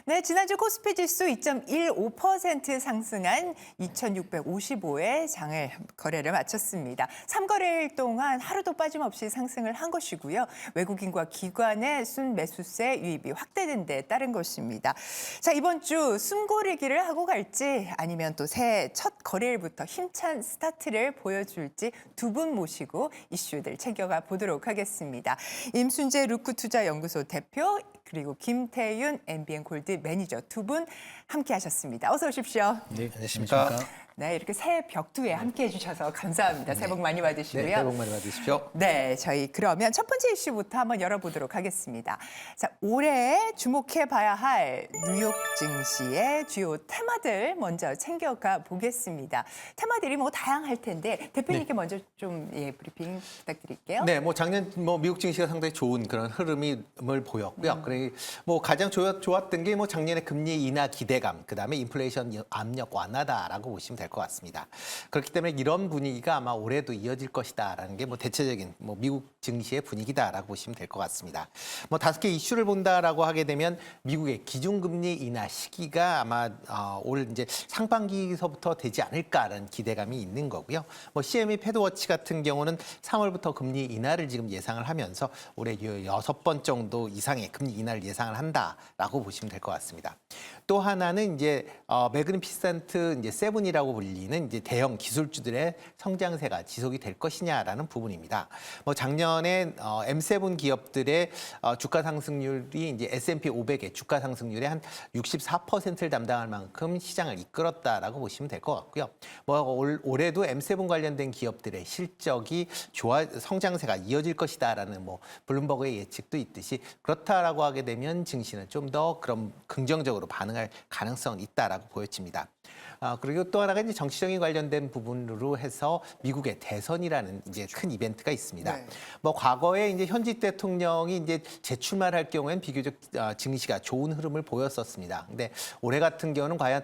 네, 지난주 코스피 지수 2.15% 상승한 2,655에 장을 거래를 마쳤습니다. 3거래일 동안 하루도 빠짐없이 상승을 한 것이고요. 외국인과 기관의 순매수세 유입이 확대된 데 따른 것입니다. 자, 이번 주 숨고르기를 하고 갈지 아니면 또 새해 첫 거래일부터 힘찬 스타트를 보여줄지 두 분 모시고 이슈들 챙겨가 보도록 하겠습니다. 임순재 루크투자연구소 대표 그리고 김태윤 MBN 골드 매니저 두 분 함께 하셨습니다. 어서 오십시오. 네, 안녕하십니까. 네, 이렇게 새해 벽두에 함께 해주셔서 감사합니다. 새해 복 많이 받으시고요. 네, 새해 복 많이 받으십시오. 네, 저희 그러면 첫 번째 이슈부터 한번 열어보도록 하겠습니다. 자, 올해 주목해봐야 할 뉴욕 증시의 주요 테마들 먼저 챙겨가 보겠습니다. 테마들이 뭐 다양할 텐데 대표님께 먼저 좀 브리핑 부탁드릴게요. 네, 뭐 작년 미국 증시가 상당히 좋은 그런 흐름을 보였고요. 그래 뭐 가장 좋았던 게 뭐 작년에 금리 인하 기대감, 그다음에 인플레이션 압력 완화다라고 보시면 될 것 같습니다. 그렇기 때문에 이런 분위기가 아마 올해도 이어질 것이다라는 게 뭐 대체적인 뭐 미국 증시의 분위기다라고 보시면 될 것 같습니다. 뭐 5개 이슈를 본다라고 하게 되면 미국의 기준금리 인하 시기가 아마 올 이제 상반기서부터 되지 않을까라는 기대감이 있는 거고요. 뭐 CME 패드워치 같은 경우는 3월부터 금리 인하를 지금 예상을 하면서 올해 6번 정도 이상의 금리 인하를 예상을 한다라고 보시면 될 것 같습니다. 또 하나는 이제 매그니피센트 이제 세븐이라고 불리는 이제 대형 기술주들의 성장세가 지속이 될 것이냐라는 부분입니다. 뭐 작년에 M7 기업들의 주가 상승률이 이제 S&P 500의 주가 상승률의 한 64%를 담당할 만큼 시장을 이끌었다라고 보시면 될 것 같고요. 뭐 올해도 M7 관련된 기업들의 실적이 성장세가 이어질 것이다라는 뭐 블룸버그의 예측도 있듯이 그렇다라고 하게 되면 증시는 좀 더 그런 긍정적으로 반응할 가능성은 있다라고 보여집니다. 그리고 또 하나가 이제 정치적인 관련된 부분으로 해서 미국의 대선이라는 이제 큰 이벤트가 있습니다. 네. 뭐 과거에 이제 현직 대통령이 이제 재출마를 할 경우에는 비교적 증시가 좋은 흐름을 보였었습니다. 근데 올해 같은 경우는 과연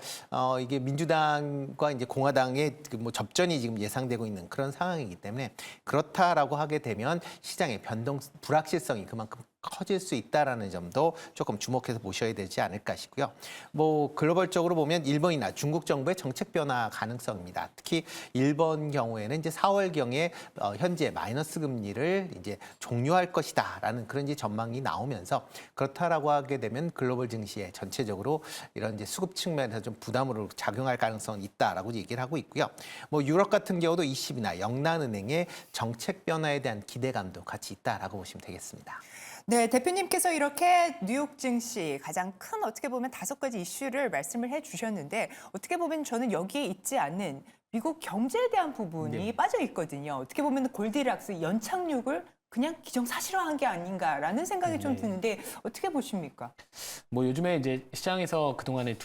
이게 민주당과 이제 공화당의 그 뭐 접전이 지금 예상되고 있는 그런 상황이기 때문에 그렇다라고 하게 되면 시장의 불확실성이 그만큼 커질 수 있다라는 점도 조금 주목해서 보셔야 되지 않을까 싶고요. 뭐 글로벌적으로 보면 일본이나 중국 정부의 정책 변화 가능성입니다. 특히 일본 경우에는 이제 4월경에 현재 마이너스 금리를 이제 종료할 것이다라는 그런 이제 전망이 나오면서 그렇다라고 하게 되면 글로벌 증시에 전체적으로 이런 이제 수급 측면에서 좀 부담으로 작용할 가능성이 있다라고 얘기를 하고 있고요. 뭐 유럽 같은 경우도 ECB나 영란은행의 정책 변화에 대한 기대감도 같이 있다라고 보시면 되겠습니다. 네, 대표님께서 이렇게 뉴욕 증시 가장 큰 어떻게 보면 5가지 이슈를 말씀을 해주셨는데 어떻게 보면 저는 여기에 있지 않는 미국 경제에 대한 부분이 빠져 있거든요. 어떻게 보면 골디락스 연착륙을 그냥 기정사실화한 게 아닌가라는 생각이 좀 드는데 어떻게 보십니까? 뭐 요즘에 이제 시장에서 그동안에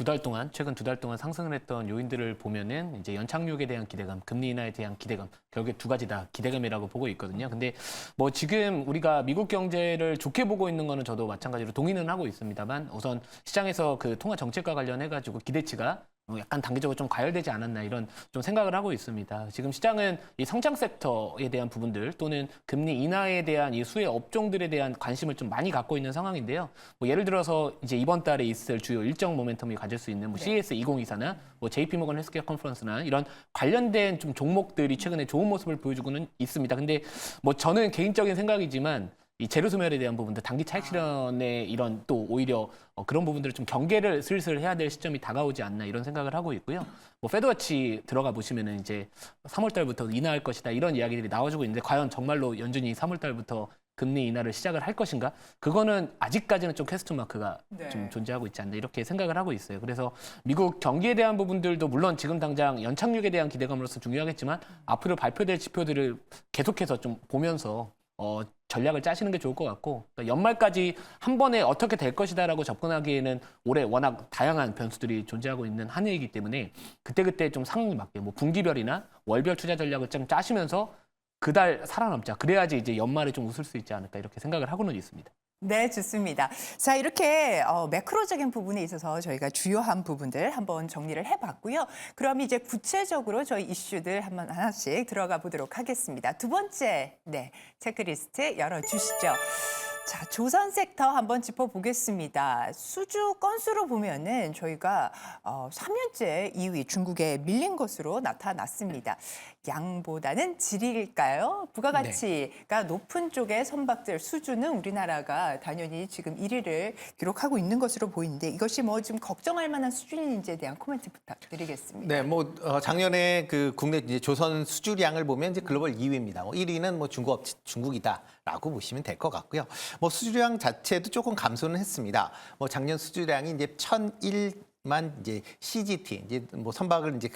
최근 두 달 동안 상승을 했던 요인들을 보면은 이제 연착륙에 대한 기대감, 금리 인하에 대한 기대감, 결국에 두 가지 다 기대감이라고 보고 있거든요. 근데 뭐 지금 우리가 미국 경제를 좋게 보고 있는 거는 저도 마찬가지로 동의는 하고 있습니다만 우선 시장에서 그 통화 정책과 관련해가지고 기대치가 약간 단기적으로 좀 과열되지 않았나 이런 좀 생각을 하고 있습니다. 지금 시장은 이 성장 섹터에 대한 부분들 또는 금리 인하에 대한 이 수혜 업종들에 대한 관심을 좀 많이 갖고 있는 상황인데요. 뭐 예를 들어서 이제 이번 달에 있을 주요 일정 모멘텀이 가질 수 있는 뭐 CES 2024나 뭐 JP모건 헬스케어 컨퍼런스나 이런 관련된 좀 종목들이 최근에 좋은 모습을 보여주고는 있습니다. 근데 뭐 저는 개인적인 생각이지만 이 재료 소멸에 대한 부분들, 단기 차익 실현의 이런 또 오히려 그런 부분들을 좀 경계를 슬슬 해야 될 시점이 다가오지 않나 이런 생각을 하고 있고요. 뭐 패드워치 들어가 보시면은 이제 3월 달부터 인하할 것이다 이런 이야기들이 나와주고 있는데 과연 정말로 연준이 3월 달부터 금리 인하를 시작을 할 것인가? 그거는 아직까지는 좀 퀘스천 마크가 좀 존재하고 있지 않나 이렇게 생각을 하고 있어요. 그래서 미국 경기에 대한 부분들도 물론 지금 당장 연착륙에 대한 기대감으로서 중요하겠지만 앞으로 발표될 지표들을 계속해서 좀 보면서 전략을 짜시는 게 좋을 것 같고 그러니까 연말까지 한 번에 어떻게 될 것이다라고 접근하기에는 올해 워낙 다양한 변수들이 존재하고 있는 한 해이기 때문에 그때그때 좀 상황에 맞게 뭐 분기별이나 월별 투자 전략을 좀 짜시면서 그달 살아남자. 그래야지 이제 연말에 좀 웃을 수 있지 않을까 이렇게 생각을 하고는 있습니다. 네, 좋습니다. 자, 이렇게 매크로적인 부분에 있어서 저희가 주요한 부분들 한번 정리를 해봤고요. 그럼 이제 구체적으로 저희 이슈들 한번 하나씩 들어가 보도록 하겠습니다. 두 번째, 체크리스트 열어주시죠. 자, 조선 섹터 한번 짚어보겠습니다. 수주 건수로 보면은 저희가 3년째 2위 중국에 밀린 것으로 나타났습니다. 양보다는 질일까요? 부가가치가 높은 쪽의 선박들 수주는 우리나라가 당연히 지금 1위를 기록하고 있는 것으로 보이는데 이것이 뭐 좀 걱정할 만한 수준인지에 대한 코멘트 부탁드리겠습니다. 네, 뭐 작년에 그 국내 이제 조선 수주량을 보면 이제 글로벌 2위입니다. 뭐 1위는 뭐 중국이다라고 보시면 될 것 같고요. 뭐 수주량 자체도 조금 감소는 했습니다. 뭐 작년 수주량이 이제 1,001만 이제 CGT 이제 뭐 선박을 이제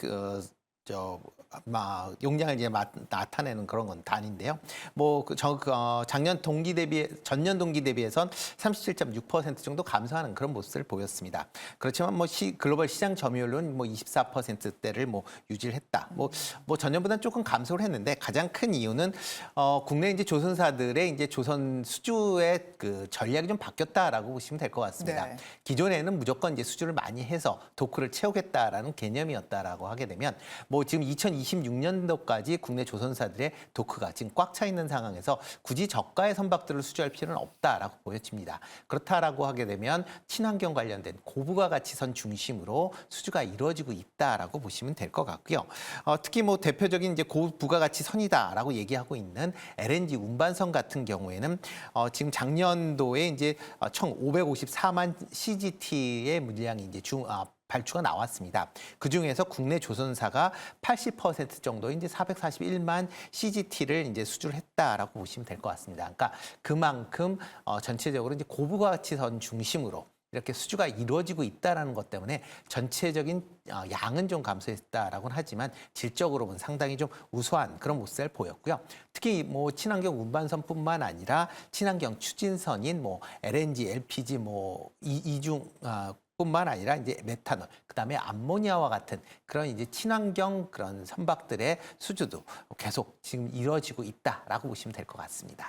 용량을 이제 나타내는 그런 건 단위인데요. 뭐 작년 동기 대비 전년 동기 대비해선 37.6% 정도 감소하는 그런 모습을 보였습니다. 그렇지만 뭐 글로벌 시장 점유율은 뭐 24%대를 뭐 유지를 했다. 뭐 전년보다는 조금 감소를 했는데 가장 큰 이유는 국내 이제 조선사들의 이제 조선 수주의 그 전략이 좀 바뀌었다라고 보시면 될 것 같습니다. 네. 기존에는 무조건 이제 수주를 많이 해서 도크를 채우겠다라는 개념이었다라고 하게 되면 뭐 지금 2026년도까지 국내 조선사들의 도크가 지금 꽉 차 있는 상황에서 굳이 저가의 선박들을 수주할 필요는 없다라고 보여집니다. 그렇다라고 하게 되면 친환경 관련된 고부가가치선 중심으로 수주가 이루어지고 있다라고 보시면 될 것 같고요. 특히 뭐 대표적인 이제 고부가가치선이다라고 얘기하고 있는 LNG 운반선 같은 경우에는 지금 작년도에 이제 1,554만 CGT의 물량이 이제 발주가 나왔습니다. 그 중에서 국내 조선사가 80% 정도 이제 441만 CGT를 이제 수주를 했다라고 보시면 될 것 같습니다. 그러니까 그만큼 전체적으로 이제 고부가치선 중심으로 이렇게 수주가 이루어지고 있다라는 것 때문에 전체적인 양은 좀 감소했다라고는 하지만 질적으로는 상당히 좀 우수한 그런 모습을 보였고요. 특히 뭐 친환경 운반선뿐만 아니라 친환경 추진선인 뭐 LNG, LPG 뭐 이중 뿐만 아니라 이제 메탄올, 그다음에 암모니아와 같은 그런 이제 친환경 그런 선박들의 수주도 계속 지금 이루어지고 있다라고 보시면 될 것 같습니다.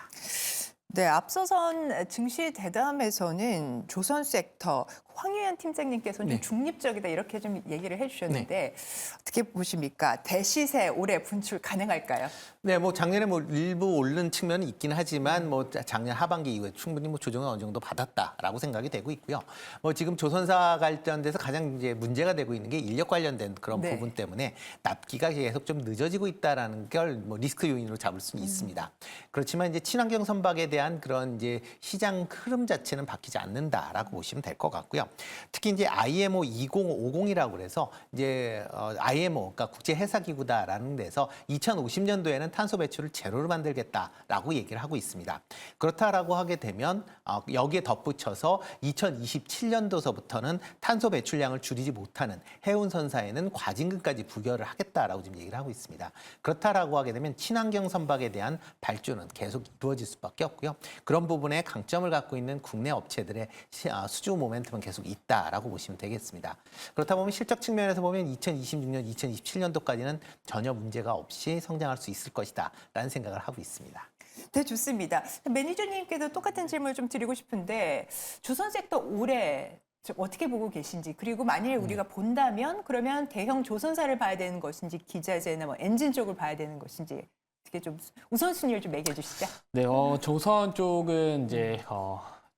네, 앞서선 증시 대담에서는 조선 섹터 황유연 팀장님께서는 좀 중립적이다 이렇게 좀 얘기를 해주셨는데 어떻게 보십니까? 대시세 올해 분출 가능할까요? 네, 뭐 작년에 뭐 일부 오른 측면이 있긴 하지만 뭐 작년 하반기 이후에 충분히 뭐 조정을 어느 정도 받았다라고 생각이 되고 있고요. 뭐 지금 조선사 관련돼서 가장 이제 문제가 되고 있는 게 인력 관련된 그런 네. 부분 때문에 납기가 계속 좀 늦어지고 있다라는 걸 뭐 리스크 요인으로 잡을 수는 있습니다. 그렇지만 이제 친환경 선박에 대한 그런 이제 시장 흐름 자체는 바뀌지 않는다라고 보시면 될 것 같고요. 특히 이제 IMO 2050이라고 그래서 이제 IMO, 그러니까 국제 해사 기구다라는 데서 2050년도에는 탄소 배출을 제로로 만들겠다라고 얘기를 하고 있습니다. 그렇다라고 하게 되면 여기에 덧붙여서 2027년도서부터는 탄소 배출량을 줄이지 못하는 해운선사에는 과징금까지 부여를 하겠다라고 지금 얘기를 하고 있습니다. 그렇다라고 하게 되면 친환경 선박에 대한 발주는 계속 이루어질 수밖에 없고요. 그런 부분에 강점을 갖고 있는 국내 업체들의 수주 모멘텀은 계속 있다라고 보시면 되겠습니다. 그렇다 보면 실적 측면에서 보면 2026년, 2027년도까지는 전혀 문제가 없이 성장할 수 있을 것이다라는 생각을 하고 있습니다. 네, 좋습니다. 매니저님께도 똑같은 질문을 좀 드리고 싶은데 조선 섹터 올해 어떻게 보고 계신지, 그리고 만일 우리가 본다면 그러면 대형 조선사를 봐야 되는 것인지 기자재나 뭐 엔진 쪽을 봐야 되는 것인지 어떻게 좀 우선순위를 좀 매겨주시죠. 네, 조선 쪽은 이제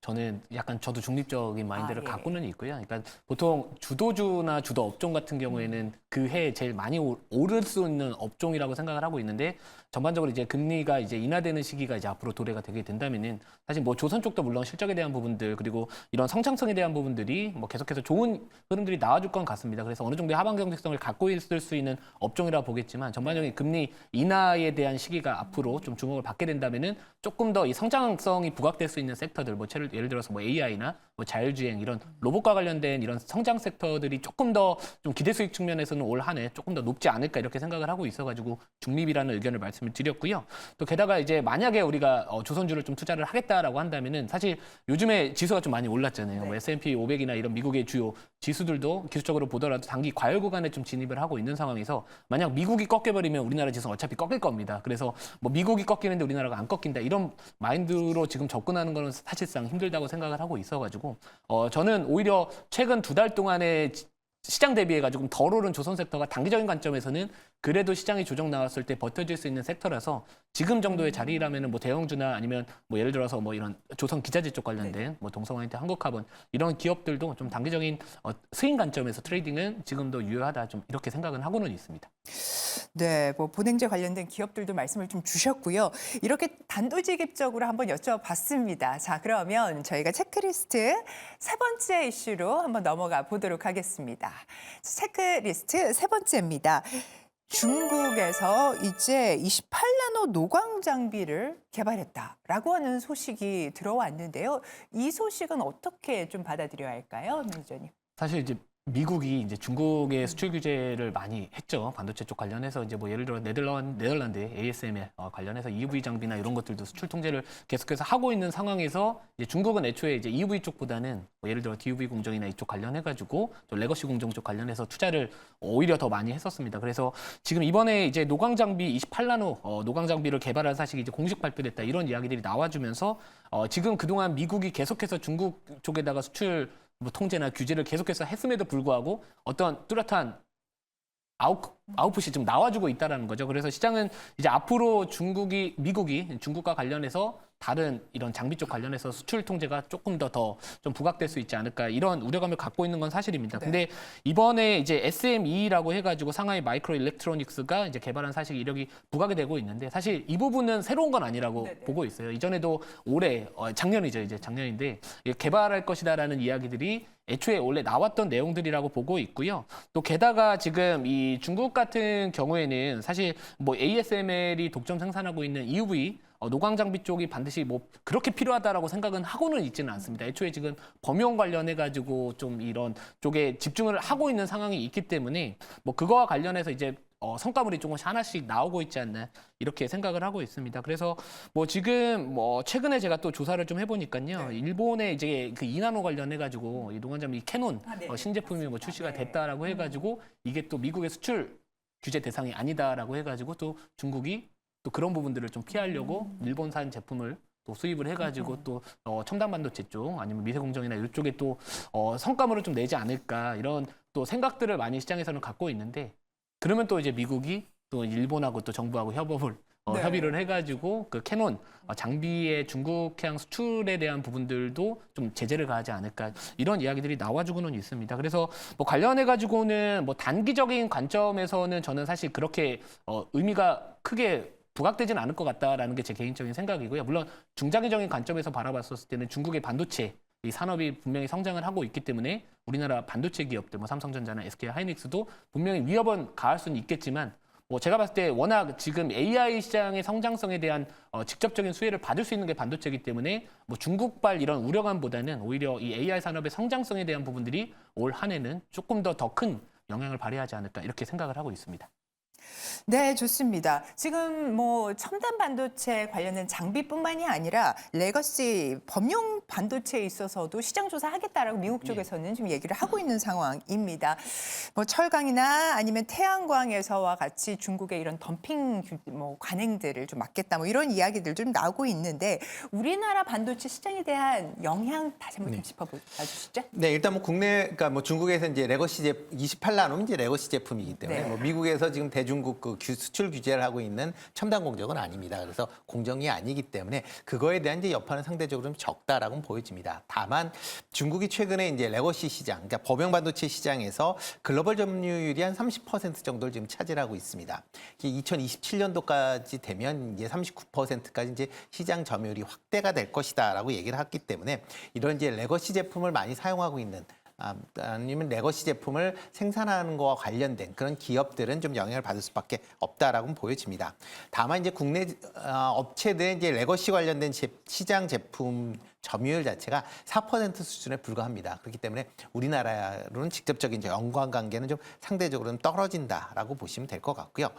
저는 약간 저도 중립적인 마인드를 예. 갖고는 있고요. 그러니까 보통 주도주나 주도 업종 같은 경우에는 그 해에 제일 많이 오를 수 있는 업종이라고 생각을 하고 있는데, 전반적으로 이제 금리가 이제 인하되는 시기가 이제 앞으로 도래가 되게 된다면은 사실 뭐 조선 쪽도 물론 실적에 대한 부분들, 그리고 이런 성장성에 대한 부분들이 뭐 계속해서 좋은 흐름들이 나와줄 건 같습니다. 그래서 어느 정도의 하방 경직성을 갖고 있을 수 있는 업종이라 보겠지만, 전반적인 금리 인하에 대한 시기가 앞으로 좀 주목을 받게 된다면은 조금 더 이 성장성이 부각될 수 있는 섹터들, 뭐 예를 들어서 뭐 AI나 뭐 자율주행 이런 로봇과 관련된 이런 성장 섹터들이 조금 더 좀 기대 수익 측면에서는 올 한 해 조금 더 높지 않을까 이렇게 생각을 하고 있어가지고 중립이라는 의견을 말씀을 드렸고요. 또 게다가 이제 만약에 우리가 조선주를 좀 투자를 하겠다라고 한다면은 사실 요즘에 지수가 좀 많이 올랐잖아요. 네. 뭐 S&P 500이나 이런 미국의 주요 지수들도 기술적으로 보더라도 단기 과열 구간에 좀 진입을 하고 있는 상황에서, 만약 미국이 꺾여버리면 우리나라 지수는 어차피 꺾일 겁니다. 그래서 뭐 미국이 꺾이는데 우리나라가 안 꺾인다 이런 마인드로 지금 접근하는 거는 사실상 힘들다고 생각을 하고 있어가지고 저는 오히려 최근 2달 동안에 시장 대비해가지고 덜 오른 조선 섹터가 단기적인 관점에서는 그래도 시장이 조정 나왔을 때 버텨줄 수 있는 섹터라서 지금 정도의 자리라면은 뭐 대형주나 아니면 뭐 예를 들어서 뭐 이런 조선 기자재 쪽 관련된 뭐 동성화이트, 한국카본 이런 기업들도 좀 단기적인 스윙 관점에서 트레이딩은 지금도 유효하다 좀 이렇게 생각은 하고는 있습니다. 네, 뭐 보냉제 관련된 기업들도 말씀을 좀 주셨고요. 이렇게 단도직입적으로 한번 여쭤봤습니다. 자, 그러면 저희가 체크리스트 세 번째 이슈로 한번 넘어가 보도록 하겠습니다. 체크리스트 세 번째입니다. 중국에서 이제 28나노 노광 장비를 개발했다라고 하는 소식이 들어왔는데요. 이 소식은 어떻게 좀 받아들여야 할까요, 매니저님? 사실 이제 미국이 이제 중국의 수출 규제를 많이 했죠. 반도체 쪽 관련해서 이제 뭐 예를 들어 네덜란드 ASML 관련해서 EUV 장비나 이런 것들도 수출 통제를 계속해서 하고 있는 상황에서 이제 중국은 애초에 이제 EUV 쪽보다는 뭐 예를 들어 DUV 공정이나 이쪽 관련해가지고 또 레거시 공정 쪽 관련해서 투자를 오히려 더 많이 했었습니다. 그래서 지금 이번에 이제 노광 장비 28나노 노광 장비를 개발한 사실이 이제 공식 발표됐다 이런 이야기들이 나와주면서 지금 그동안 미국이 계속해서 중국 쪽에다가 수출 뭐 통제나 규제를 계속해서 했음에도 불구하고 어떤 뚜렷한 아웃풋이 좀 나와주고 있다는 거죠. 그래서 시장은 이제 앞으로 미국이 중국과 관련해서 다른 이런 장비 쪽 관련해서 수출 통제가 조금 더 좀 부각될 수 있지 않을까 이런 우려감을 갖고 있는 건 사실입니다. 근데 이번에 이제 SME라고 해가지고 상하이 마이크로 일렉트로닉스가 이제 개발한 사실 이력이 부각이 되고 있는데 사실 이 부분은 새로운 건 아니라고 보고 있어요. 이전에도 올해 작년이죠. 이제 작년인데 개발할 것이다라는 이야기들이 애초에 원래 나왔던 내용들이라고 보고 있고요. 또 게다가 지금 이 중국 같은 경우에는 사실 뭐 ASML이 독점 생산하고 있는 EUV 노광 장비 쪽이 반드시 뭐 그렇게 필요하다라고 생각은 하고는 있지는 않습니다. 애초에 지금 범용 관련해 가지고 좀 이런 쪽에 집중을 하고 있는 상황이 있기 때문에 뭐 그거와 관련해서 이제 성과물이 조금씩 하나씩 나오고 있지 않나 이렇게 생각을 하고 있습니다. 그래서 뭐 지금 뭐 최근에 제가 또 조사를 좀 해보니까요, 일본에 이제 그 이나노 관련해 가지고 이 노광 장비 캐논 신제품이 뭐 출시가 됐다라고 해가지고 이게 또 미국의 수출 규제 대상이 아니다라고 해가지고 또 중국이 또 그런 부분들을 좀 피하려고 일본산 제품을 또 수입을 해가지고 또 첨단 반도체 쪽 아니면 미세공정이나 이쪽에 또 성과물을 좀 내지 않을까 이런 또 생각들을 많이 시장에서는 갖고 있는데 그러면 또 이제 미국이 또 일본하고 또 정부하고 협의를 해가지고 그 캐논 장비의 중국향 수출에 대한 부분들도 좀 제재를 가하지 않을까 이런 이야기들이 나와주고는 있습니다. 그래서 뭐 관련해가지고는 뭐 단기적인 관점에서는 저는 사실 그렇게 의미가 크게 부각되지는 않을 것 같다라는 게 제 개인적인 생각이고요. 물론 중장기적인 관점에서 바라봤을 때는 중국의 반도체 이 산업이 분명히 성장을 하고 있기 때문에 우리나라 반도체 기업들, 뭐 삼성전자나 SK 하이닉스도 분명히 위협은 가할 수는 있겠지만 뭐 제가 봤을 때 워낙 지금 AI 시장의 성장성에 대한 직접적인 수혜를 받을 수 있는 게 반도체이기 때문에 뭐 중국발 이런 우려감보다는 오히려 이 AI 산업의 성장성에 대한 부분들이 올 한 해는 조금 더 큰 영향을 발휘하지 않을까 이렇게 생각을 하고 있습니다. 네, 좋습니다. 지금 뭐 첨단 반도체 관련된 장비뿐만이 아니라 레거시 범용 반도체에 있어서도 시장 조사하겠다라고 미국 쪽에서는 좀 얘기를 하고 있는 상황입니다. 뭐 철강이나 아니면 태양광에서와 같이 중국의 이런 덤핑 뭐 관행들을 좀 막겠다 뭐 이런 이야기들 좀 나오고 있는데 우리나라 반도체 시장에 대한 영향 다시 한번 좀 짚어봐 주시죠. 네, 일단 뭐 그러니까 뭐 중국에서 이제 레거시 28나노는 이제 레거시 제품이기 때문에 뭐 미국에서 지금 대중국 그 수출 규제를 하고 있는 첨단 공정은 아닙니다. 그래서 공정이 아니기 때문에 그거에 대한 이제 여파는 상대적으로 좀 적다라고 보여집니다. 다만 중국이 최근에 이제 레거시 시장, 그러니까 범용 반도체 시장에서 글로벌 점유율이 한 30% 정도를 지금 차지하고 있습니다. 2027년도까지 되면 이제 39%까지 이제 시장 점유율이 확대가 될 것이다라고 얘기를 했기 때문에 이런 이제 레거시 제품을 많이 사용하고 있는 아니면 레거시 제품을 생산하는 거와 관련된 그런 기업들은 좀 영향을 받을 수밖에 없다라고 보여집니다. 다만 이제 국내 업체들의 이제 레거시 관련된 시장 제품 점유율 자체가 4% 수준에 불과합니다. 그렇기 때문에 우리나라로는 직접적인 이제 연관 관계는 좀 상대적으로는 떨어진다라고 보시면 될 것 같고요.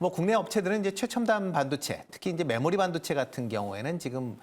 뭐 국내 업체들은 이제 최첨단 반도체, 특히 이제 메모리 반도체 같은 경우에는 지금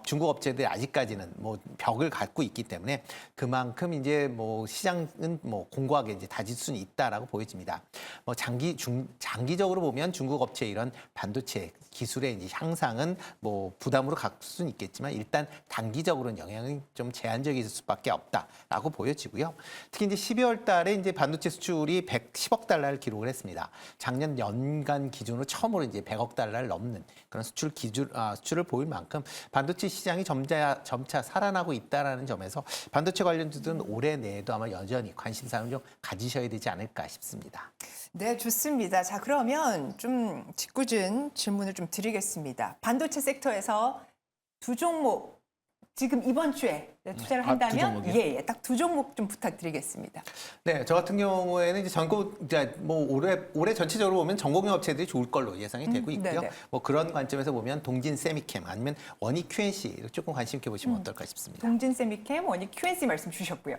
중국 업체들이 아직까지는 뭐 벽을 갖고 있기 때문에 그만큼 이제 뭐 시장은 뭐 공고하게 이제 다질 수는 있다라고 보여집니다. 뭐 장기적으로 보면 중국 업체 이런 반도체 기술의 이제 향상은 뭐 부담으로 갈 수는 있겠지만 일단 단기적으로 장기적으로는 영향이 좀 제한적일 수밖에 없다라고 보여지고요. 특히 이제 12월 달에 이제 반도체 수출이 110억 달러를 기록을 했습니다. 작년 연간 기준으로 처음으로 이제 100억 달러를 넘는 그런 수출을 보일 만큼 반도체 시장이 점차 살아나고 있다라는 점에서 반도체 관련주들은 올해 내에도 아마 여전히 관심사를 좀 가지셔야 되지 않을까 싶습니다. 네, 좋습니다. 자, 그러면 좀 짓궂은 질문을 좀 드리겠습니다. 반도체 섹터에서 두 종목 지금 이번 주에 투자를 두 한다면 종목이요? 예, 딱 두 종목 좀 부탁드리겠습니다. 네, 저 같은 경우에는 이제 이제 뭐 올해 전체적으로 보면 전공용 업체들이 좋을 걸로 예상이 되고 있고요. 네네. 뭐 그런 관점에서 보면 동진 세미캠 아니면 원익 QNC 조금 관심 있게 보시면 어떨까 싶습니다. 동진 세미캠, 원익 QNC 말씀 주셨고요.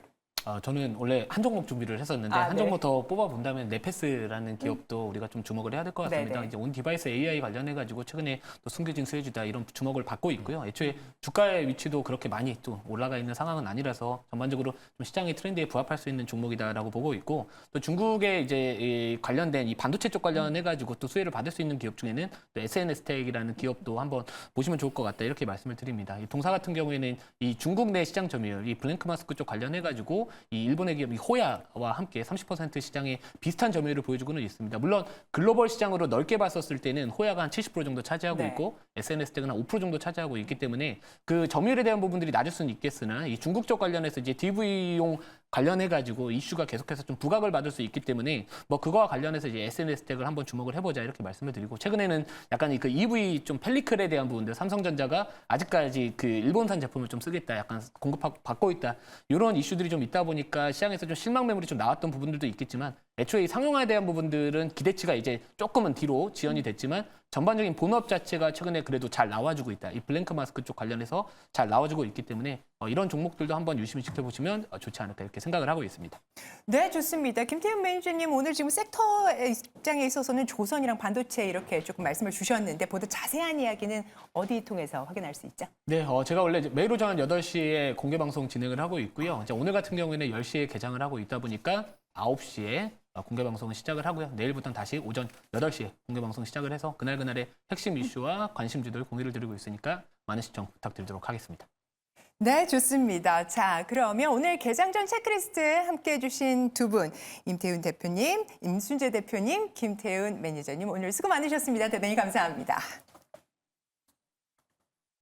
저는 원래 한 종목 준비를 했었는데 한 네. 종목 더 뽑아본다면 네페스라는 기업도 우리가 좀 주목을 해야 될 것 같습니다. 네네. 이제 온 디바이스 AI 관련해가지고 최근에 또 숨겨진 수혜주다 이런 주목을 받고 있고요. 애초에 주가의 위치도 그렇게 많이 또 올라가 있는 상황은 아니라서 전반적으로 좀 시장의 트렌드에 부합할 수 있는 종목이다라고 보고 있고 또 중국에 이제 이 관련된 이 반도체 쪽 관련해가지고 또 수혜를 받을 수 있는 기업 중에는 또 SNS텍이라는 기업도 한번 보시면 좋을 것 같다 이렇게 말씀을 드립니다. 이 동사 같은 경우에는 이 중국 내 시장 점유율, 이 블랭크 마스크 쪽 관련해가지고 이 일본의 기업 이 호야와 함께 30% 시장에 비슷한 점유율을 보여주고는 있습니다. 물론 글로벌 시장으로 넓게 봤었을 때는 호야가 한 70% 정도 차지하고 네. 있고 SNS텍은 한 5% 정도 차지하고 있기 때문에 그 점유율에 대한 부분들이 낮을 수는 있겠으나 이 중국 쪽 관련해서 이제 DV용 관련해가지고 이슈가 계속해서 좀 부각을 받을 수 있기 때문에 뭐 그거와 관련해서 이제 SNS텍을 한번 주목을 해보자 이렇게 말씀을 드리고 최근에는 약간 그 EV 좀 펠리클에 대한 부분들 삼성전자가 아직까지 그 일본산 제품을 좀 쓰겠다 약간 공급받고 있다 이런 이슈들이 좀 있다 보니까 시장에서 좀 실망 매물이 좀 나왔던 부분들도 있겠지만 애초에 이 상용화에 대한 부분들은 기대치가 이제 조금은 뒤로 지연이 됐지만 전반적인 본업 자체가 최근에 그래도 잘 나와주고 있다. 이 블랭크 마스크 쪽 관련해서 잘 나와주고 있기 때문에 이런 종목들도 한번 유심히 지켜보시면 좋지 않을까 이렇게 생각을 하고 있습니다. 네, 좋습니다. 김태훈 매니저님 오늘 지금 섹터 입장에 있어서는 조선이랑 반도체 이렇게 조금 말씀을 주셨는데 보다 자세한 이야기는 어디 통해서 확인할 수 있죠? 네, 제가 원래 이제 매일 오전 8시에 공개 방송 진행을 하고 있고요. 이제 오늘 같은 경우에는 10시에 개장을 하고 있다 보니까 9시에 공개 방송을 시작을 하고요. 내일부터는 다시 오전 8시에 공개 방송 시작을 해서 그날그날의 핵심 이슈와 관심주들 공유를 드리고 있으니까 많은 시청 부탁드리도록 하겠습니다. 네, 좋습니다. 자, 그러면 오늘 개장 전 체크리스트 함께해 주신 두 분, 임태훈 대표님, 임순재 대표님, 김태훈 매니저님 오늘 수고 많으셨습니다. 대단히 감사합니다.